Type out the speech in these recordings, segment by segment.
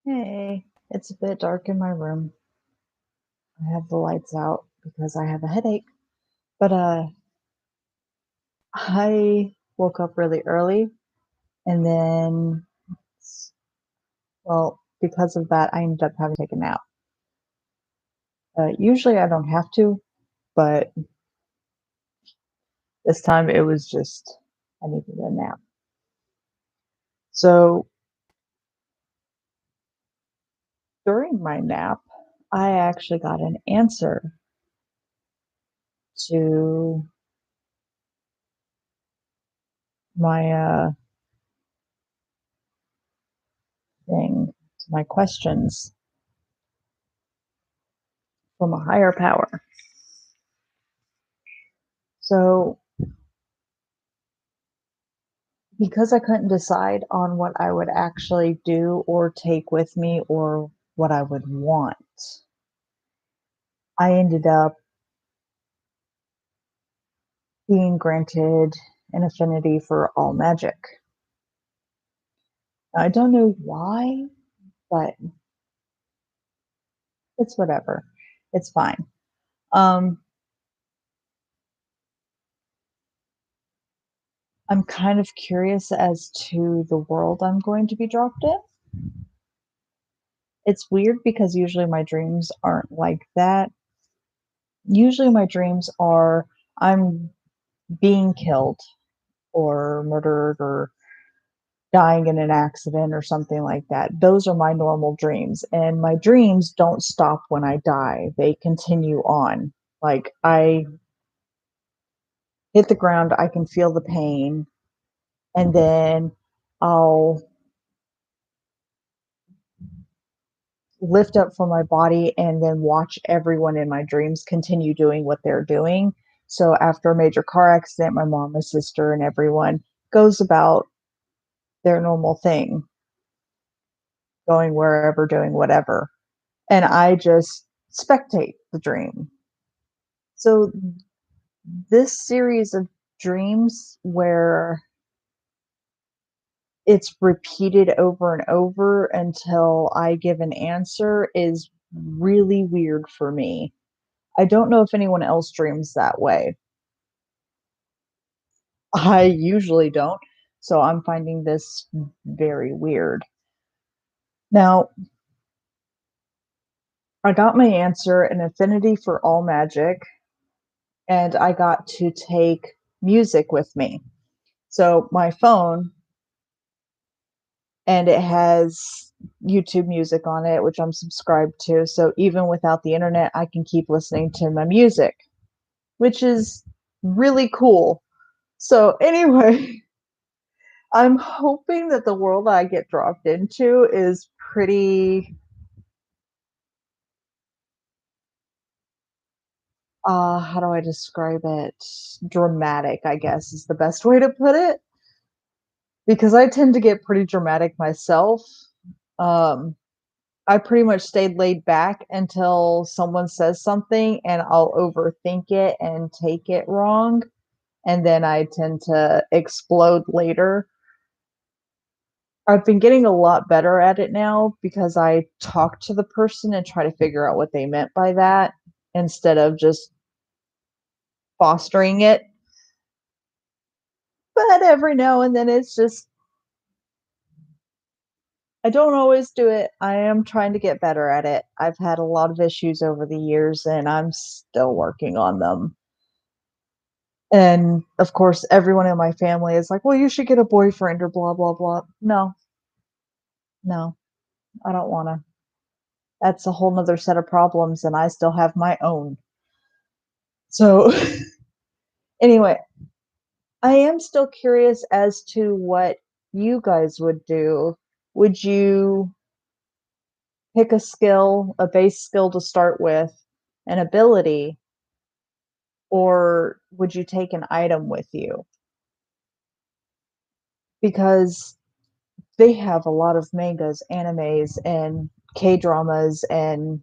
Hey, it's a bit dark in my room. I have the lights out because I have a headache. But I woke up really early and then because of that I ended up having to take a nap. Usually I don't have to, but this time it was just I needed a nap. So during my nap, I actually got an answer to my thing, to my questions from a higher power. So because I couldn't decide on what I would actually do or take with me or what I would want, I ended up being granted an affinity for all magic. I don't know why, but it's whatever. It's fine. Um, I'm kind of curious as to the world I'm going to be dropped in. It's weird because usually my dreams aren't like that. Usually my dreams are I'm being killed or murdered or dying in an accident or something like that. Those are my normal dreams. And my dreams don't stop when I die, they continue on. Like I hit the ground, I can feel the pain, and then I'll lift up from my body and then watch everyone in my dreams continue doing what they're doing. So after a major car accident, my mom, my sister, and everyone goes about their normal thing, going wherever, doing whatever. And I just spectate the dream. So this series of dreams where it's repeated over and over until I give an answer is really weird for me. I don't know if anyone else dreams that way. I usually don't. So I'm finding this very weird. Now, I got my answer an affinity for all magic, and I got to take music with me. So my phone and it has YouTube music on it, which I'm subscribed to. So even without the internet, I can keep listening to my music, which is really cool. So anyway, I'm hoping that the world I get dropped into is pretty how do I describe it? Dramatic, I guess is the best way to put it. Because I tend to get pretty dramatic myself. Um I pretty much stayed laid back until someone says something and I'll overthink it and take it wrong, and then I tend to explode later. I've been getting a lot better at it now because I talk to the person and try to figure out what they meant by that instead of just fostering it. But every now and then it's just I don't always do it. I am trying to get better at it. I've had a lot of issues over the years and I'm still working on them. And of course, everyone in my family is like, "Well, you should get a boyfriend or blah blah blah." No, no, I don't wanna. That's a whole 'nother set of problems, and I still have my own. So, anyway, I am still curious as to what you guys would do. Would you pick a skill, a base skill to start with, an ability, or would you take an item with you? Because they have a lot of mangas, animes, and K-dramas and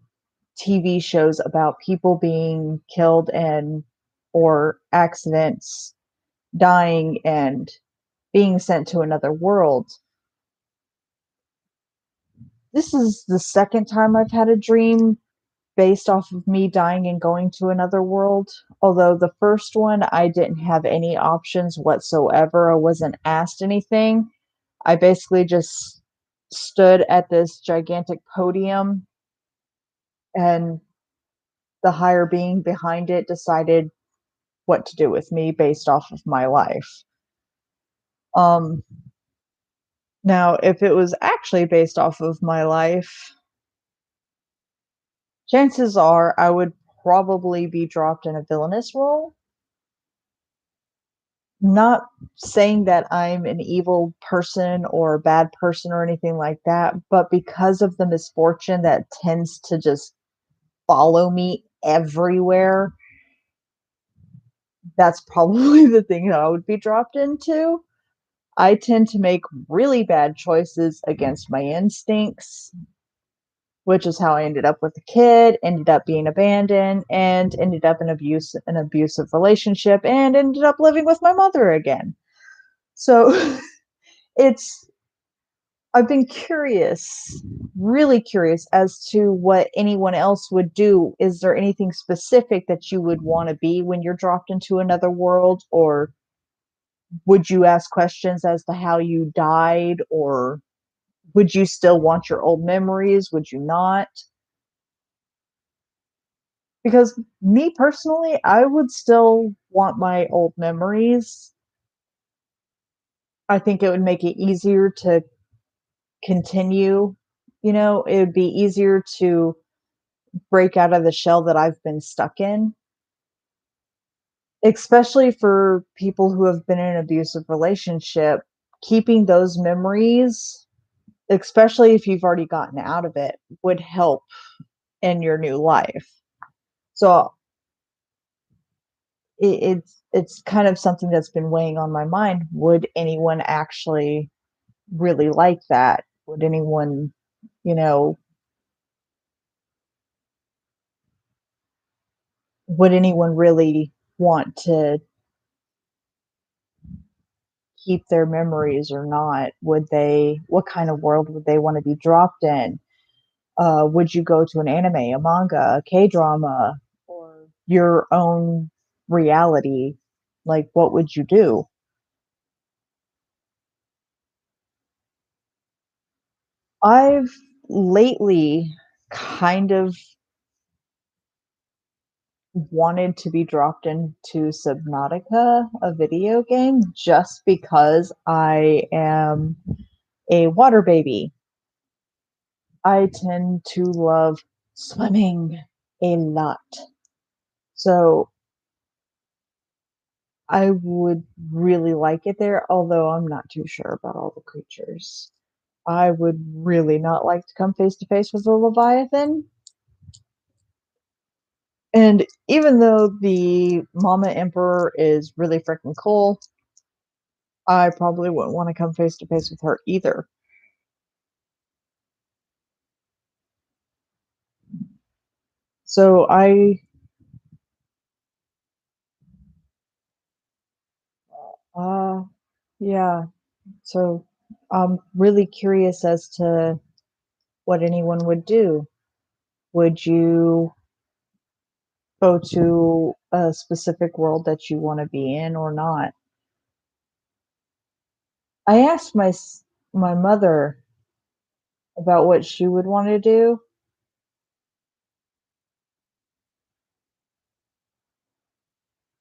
TV shows about people being killed and or accidents, dying and being sent to another world. This is the second time I've had a dream based off of me dying and going to another world. Although the first one, I didn't have any options whatsoever. I wasn't asked anything. I basically just stood at this gigantic podium, and the higher being behind it decided what to do with me based off of my life. Um, Now, if it was actually based off of my life, chances are I would probably be dropped in a villainous role. Not saying that I'm an evil person or a bad person or anything like that, but because of the misfortune that tends to just follow me everywhere, that's probably the thing that I would be dropped into. I tend to make really bad choices against my instincts, which is how I ended up with a kid, ended up being abandoned, and ended up in an abusive relationship, and ended up living with my mother again. So it's I've been curious, really curious as to what anyone else would do. Is there anything specific that you would want to be when you're dropped into another world, or would you ask questions as to how you died, or would you still want your old memories? Would you not? Because me personally, I would still want my old memories. I think it would make it easier to continue, it would be easier to break out of the shell that I've been stuck in, especially for people who have been in an abusive relationship. Keeping those memories, especially if you've already gotten out of it, would help in your new life. So it's kind of something that's been weighing on my mind. Would anyone actually really like that? Would anyone, you know, would anyone really want to keep their memories or not? Would they, what kind of world would they want to be dropped in? Would you go to an anime, a manga, a K drama, or your own reality? Like, what would you do? I've lately kind of wanted to be dropped into Subnautica, a video game, just because I am a water baby. I tend to love swimming a lot. So I would really like it there, although I'm not too sure about all the creatures. I would really not like to come face to face with a Leviathan. And even though the Mama Emperor is really freaking cool, I probably wouldn't want to come face to face with her either. So uh, yeah. So I'm really curious as to what anyone would do. Would you go to a specific world that you want to be in or not? I asked my mother about what she would want to do.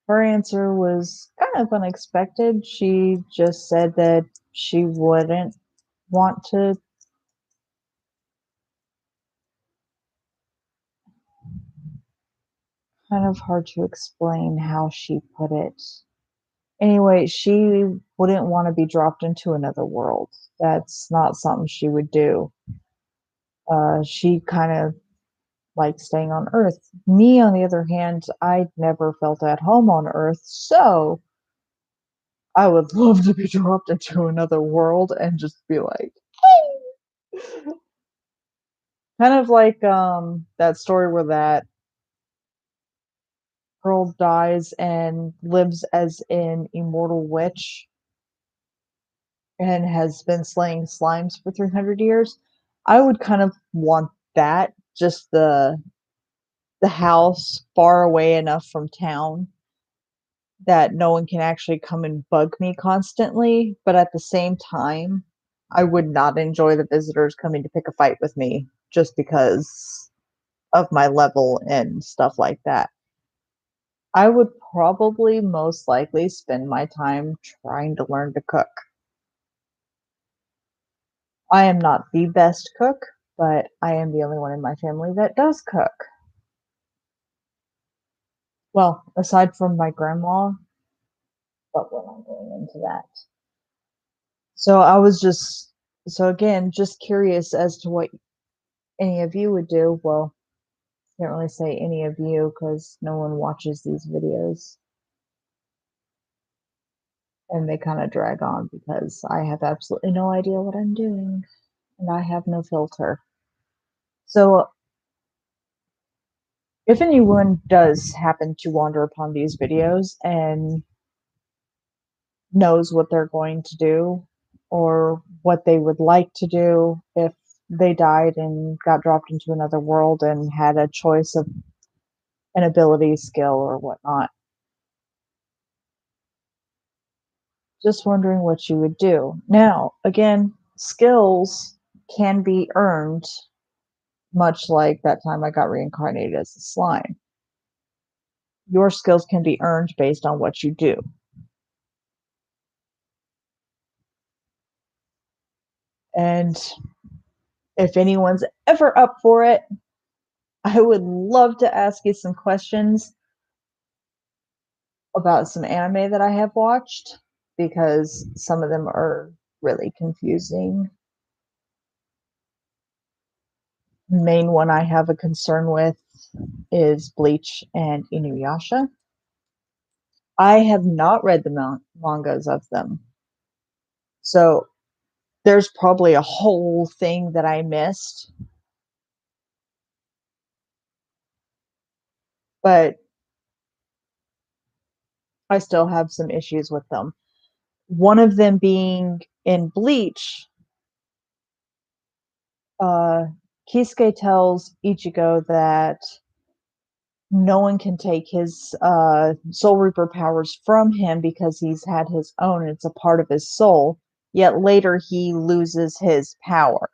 Her answer was kind of unexpected. She just said that she wouldn't want to. Kind of hard to explain how she put it. Anyway, she wouldn't want to be dropped into another world. That's not something she would do. She kind of likes staying on Earth. Me, on the other hand, I never felt at home on Earth, so I would love to be dropped into another world and just be like, kind of like that story where that girl dies and lives as an immortal witch and has been slaying slimes for 300 years. I would kind of want that, just the house far away enough from town that no one can actually come and bug me constantly, but at the same time, I would not enjoy the visitors coming to pick a fight with me just because of my level and stuff like that. I would probably most likely spend my time trying to learn to cook. I am not the best cook, but I am the only one in my family that does cook. Well, aside from my grandma, but we're not going into that. So I was just so again, just curious as to what any of you would do. Well, can't really say any of you because no one watches these videos and they kind of drag on because I have absolutely no idea what I'm doing and I have no filter. So if anyone does happen to wander upon these videos and knows what they're going to do or what they would like to do if they died and got dropped into another world and had a choice of an ability, skill, or whatnot. Just wondering what you would do. Now, again, skills can be earned, much like that time I got reincarnated as a slime. Your skills can be earned based on what you do. And if anyone's ever up for it, I would love to ask you some questions about some anime that I have watched because some of them are really confusing. The main one I have a concern with is Bleach and Inuyasha. I have not read the mangas of them. So there's probably a whole thing that I missed. But I still have some issues with them. One of them being in Bleach, uh, Kisuke tells Ichigo that no one can take his Soul Reaper powers from him because he's had his own. It's a part of his soul. Yet later he loses his power.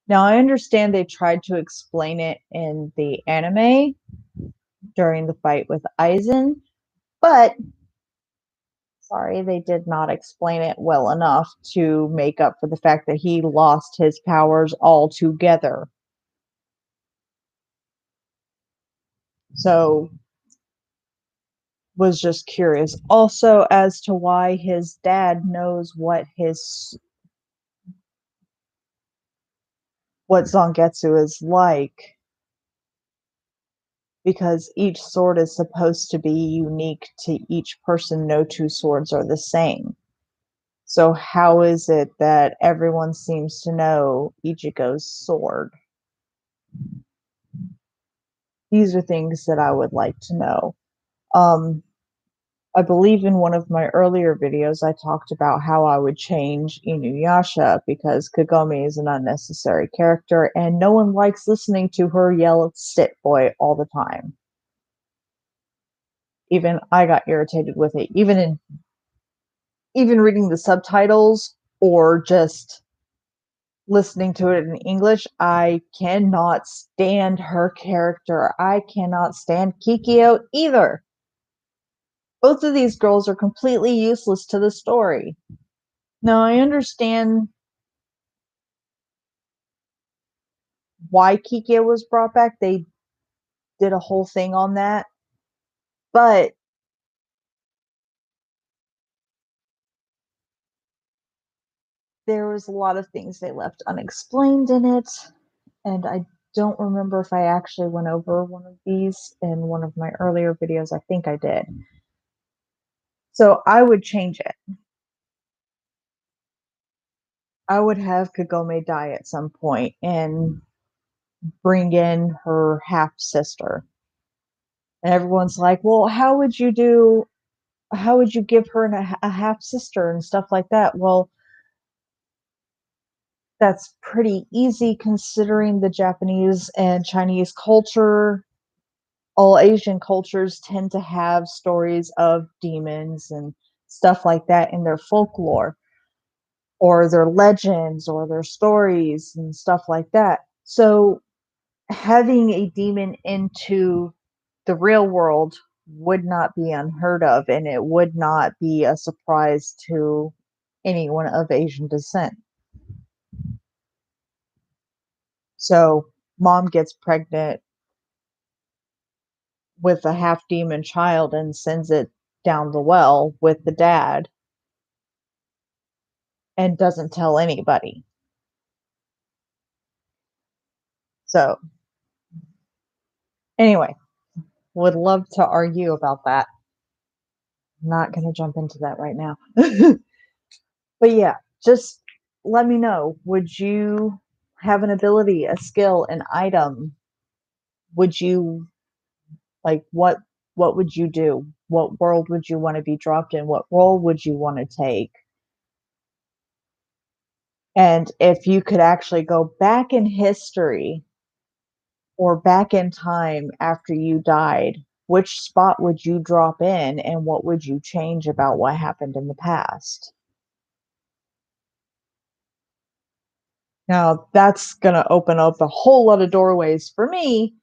Now, I understand they tried to explain it in the anime during the fight with Aizen, but sorry, they did not explain it well enough to make up for the fact that he lost his powers altogether. So, was just curious also as to why his dad knows what Zangetsu is like, because each sword is supposed to be unique to each person. No two swords are the same. So how is it that everyone seems to know Ichigo's sword? These are things that I would like to know. Um, I believe in one of my earlier videos, I talked about how I would change Inuyasha because Kagome is an unnecessary character and no one likes listening to her yell "sit boy" all the time. Even I got irritated with it. Even reading the subtitles or just listening to it in English, I cannot stand her character. I cannot stand Kikyo either. Both of these girls are completely useless to the story. Now, I understand why Kikyo was brought back. They did a whole thing on that. But there was a lot of things they left unexplained in it. And I don't remember if I actually went over one of these in one of my earlier videos. I think I did. So I would change it. I would have Kagome die at some point and bring in her half sister. And everyone's like, well, how would you give her a half sister and stuff like that? Well, That's pretty easy considering the Japanese and Chinese culture. All Asian cultures tend to have stories of demons and stuff like that in their folklore or their legends or their stories and stuff like that. So having a demon into the real world would not be unheard of, and it would not be a surprise to anyone of Asian descent. So mom gets pregnant with a half demon child and sends it down the well with the dad and doesn't tell anybody. So, anyway, would love to argue about that. Not going to jump into that right now. But yeah, just let me know. Would you have an ability, a skill, an item? Would you like what would you do? What world would you want to be dropped in? What role would you want to take? And if you could actually go back in history or back in time after you died, which spot would you drop in and what would you change about what happened in the past? Now, that's going to open up a whole lot of doorways for me,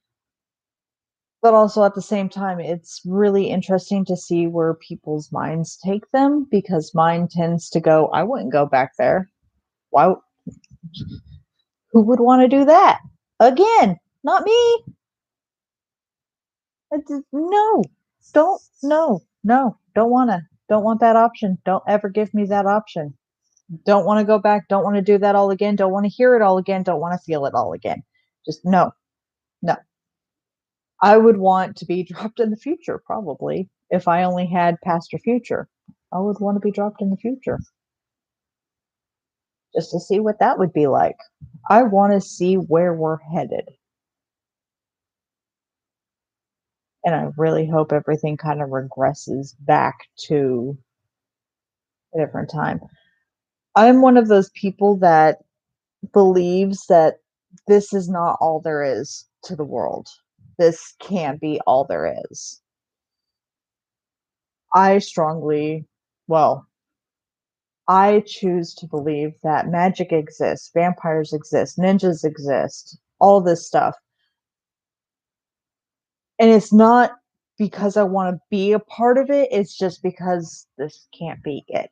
but also at the same time, it's really interesting to see where people's minds take them because mine tends to go, I wouldn't go back there. Why? Who would want to do that? Again, not me. No, don't want to. Don't want that option. Don't ever give me that option. Don't want to go back. Don't want to do that all again. Don't want to hear it all again. Don't want to feel it all again. Just no, no. I would want to be dropped in the future, probably, if I only had past or future. I would want to be dropped in the future just to see what that would be like. I want to see where we're headed. And I really hope everything kind of regresses back to a different time. I'm one of those people that believes that this is not all there is to the world. This can't be all there is. I strongly, well, I choose to believe that magic exists, vampires exist, ninjas exist, all this stuff. And it's not because I want to be a part of it, it's just because this can't be it.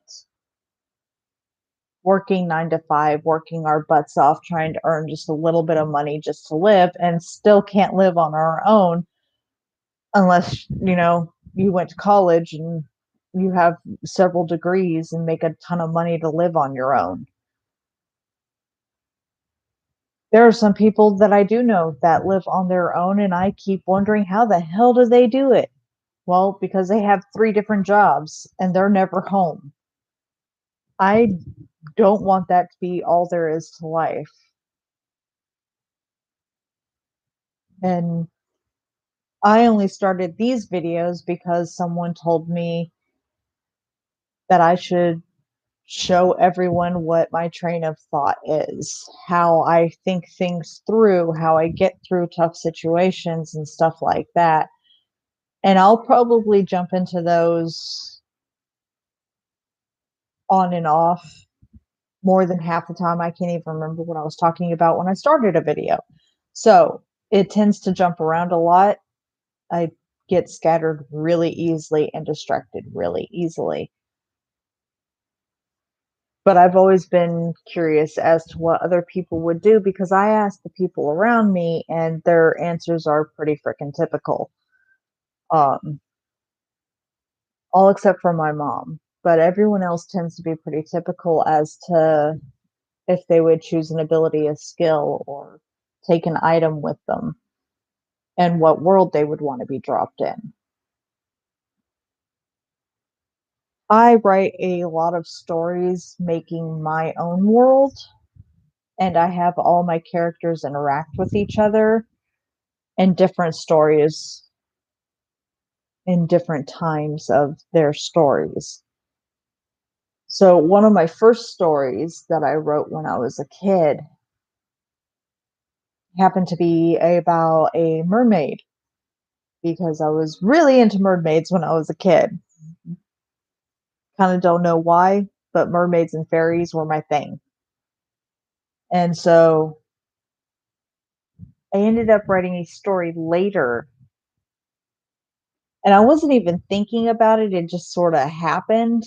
Working 9 to 5, working our butts off, trying to earn just a little bit of money just to live, and still can't live on our own unless, you went to college and you have several degrees and make a ton of money to live on your own. There are some people that I do know that live on their own, and I keep wondering how the hell do they do it? Well, because they have 3 different jobs and they're never home. I don't want that to be all there is to life. And I only started these videos because someone told me that I should show everyone what my train of thought is, how I think things through, how I get through tough situations and stuff like that. And I'll probably jump into those on and off more than half the time. I can't even remember what I was talking about when I started a video. So it tends to jump around a lot. I get scattered really easily and distracted really easily. But I've always been curious as to what other people would do because I ask the people around me and their answers are pretty freaking typical. Um, all except for my mom. But everyone else tends to be pretty typical as to if they would choose an ability, a skill, or take an item with them and what world they would want to be dropped in. I write a lot of stories making my own world, and I have all my characters interact with each other in different stories in different times of their stories. So one of my first stories that I wrote when I was a kid happened to be about a mermaid because I was really into mermaids when I was a kid. Kind of don't know why, but mermaids and fairies were my thing. And so I ended up writing a story later, and I wasn't even thinking about it, it just sort of happened.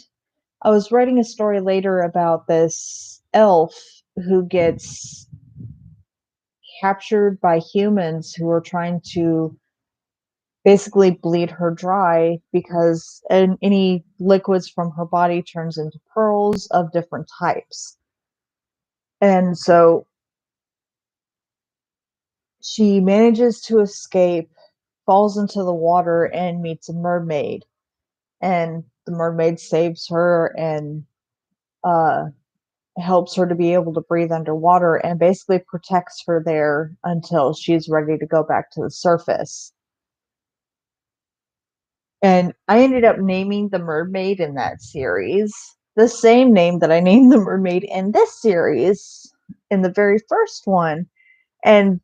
I was writing a story later about this elf who gets captured by humans who are trying to basically bleed her dry because any liquids from her body turns into pearls of different types. And so she manages to escape, falls into the water, and meets a mermaid. And the mermaid saves her and uh, helps her to be able to breathe underwater and basically protects her there until she's ready to go back to the surface. And I ended up naming the mermaid in that series the same name that I named the mermaid in this series in the very first one. And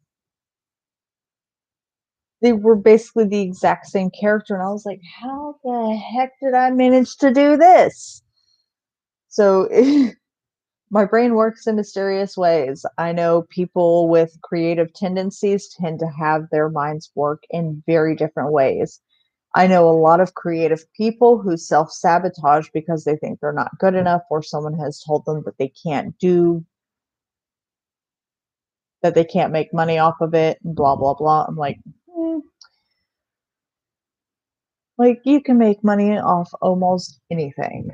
they were basically the exact same character. And I was like, how the heck did I manage to do this? So my brain works in mysterious ways. I know people with creative tendencies tend to have their minds work in very different ways. I know a lot of creative people who self sabotage because they think they're not good enough or someone has told them that they can't do, that they can't make money off of it, and blah, blah, blah. I'm like, "Mm, like you can make money off almost anything.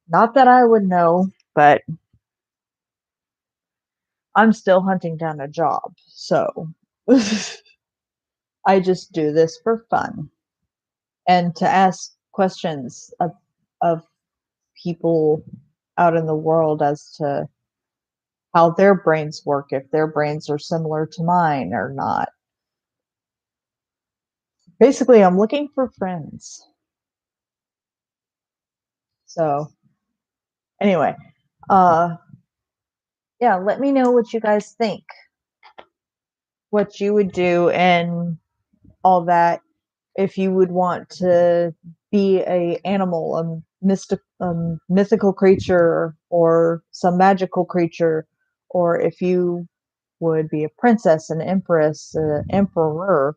Not that I would know, but I'm still hunting down a job. So I just do this for fun and to ask questions of people out in the world as to how their brains work, if their brains are similar to mine or not. Basically, I'm looking for friends. So, anyway, uh yeah, let me know what you guys think, what you would do and all that if you would want to be a animal, mythical creature or some magical creature, or if you would be a princess, an empress, an emperor,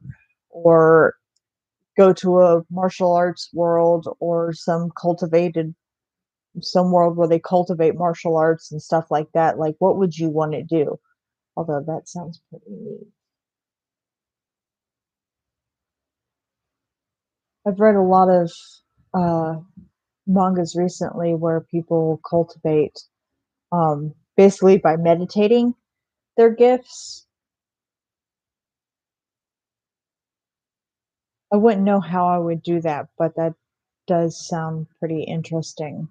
or go to a martial arts world or some world where they cultivate martial arts and stuff like that. Like, what would you want to do? Although that sounds pretty neat. I've read a lot of uh, mangas recently where people cultivate basically by meditating their gifts. I wouldn't know how I would do that, but that does sound pretty interesting.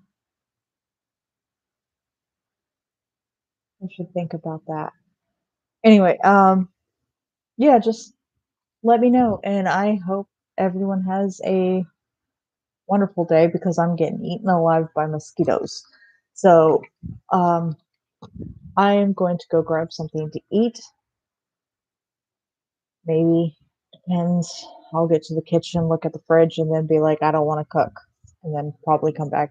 I should think about that. Anyway, yeah, just let me know, and I hope everyone has a wonderful day because I'm getting eaten alive by mosquitoes. So, um, I am going to go grab something to eat. Maybe depends. I'll get to the kitchen, look at the fridge, and then be like, I don't want to cook, and then probably come back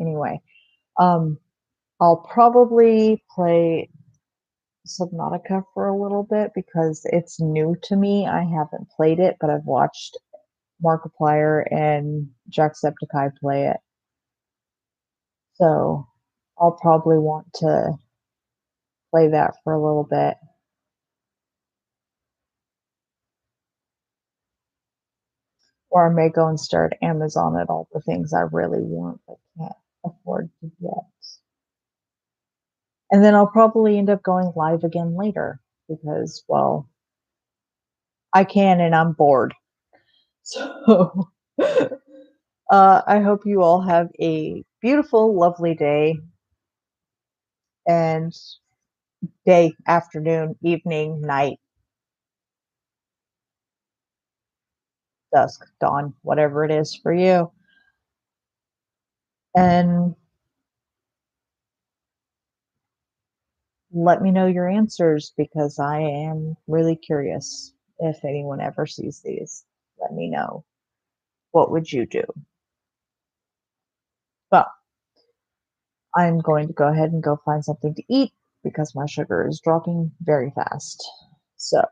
anyway. Um, I'll probably play Subnautica for a little bit because it's new to me. I haven't played it, but I've watched Markiplier and Jacksepticeye play it. So I'll probably want to play that for a little bit. Or I may go and start Amazon at all the things I really want but can't afford to get. And then I'll probably end up going live again later because, well, I can and I'm bored. So I hope you all have a beautiful, lovely day and day, afternoon, evening, night, dusk, dawn, whatever it is for you. and let me know your answers because I am really curious if anyone ever sees these. Let me know. What would you do? Well, I'm going to go ahead and go find something to eat because my sugar is dropping very fast. So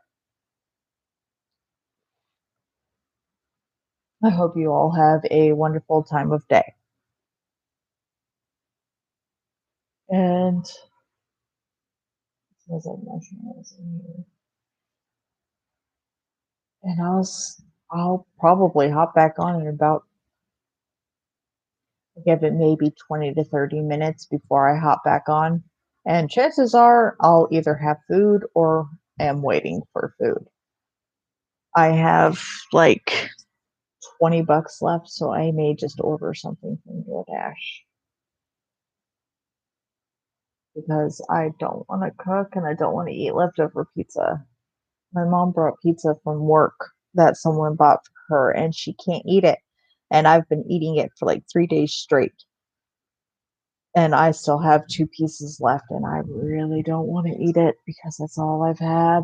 I hope you all have a wonderful time of day. And was like marshmallows in here. And I'll probably hop back on in about give it maybe 20 to 30 minutes before I hop back on. And chances are I'll either have food or am waiting for food. I have like 20 bucks left, so I may just order something from DoorDash because I don't want to cook and I don't want to eat leftover pizza. My mom brought pizza from work that someone bought for her and she can't eat it. And I've been eating it for like 3 days straight. And I still have 2 pieces left, and I really don't wanna eat it because that's all I've had.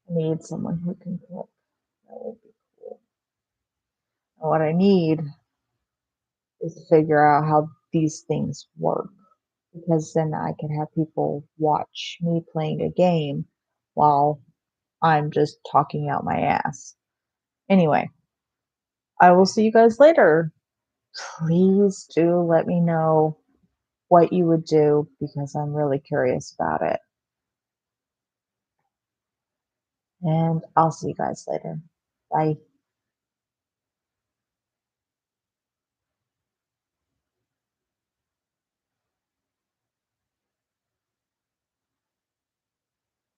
I need someone who can cook. That would be cool. And what I need is to figure out how these things work, because then I can have people watch me playing a game while I'm just talking out my ass. Anyway, I will see you guys later. Please do let me know what you would do because I'm really curious about it. And I'll see you guys later. Bye.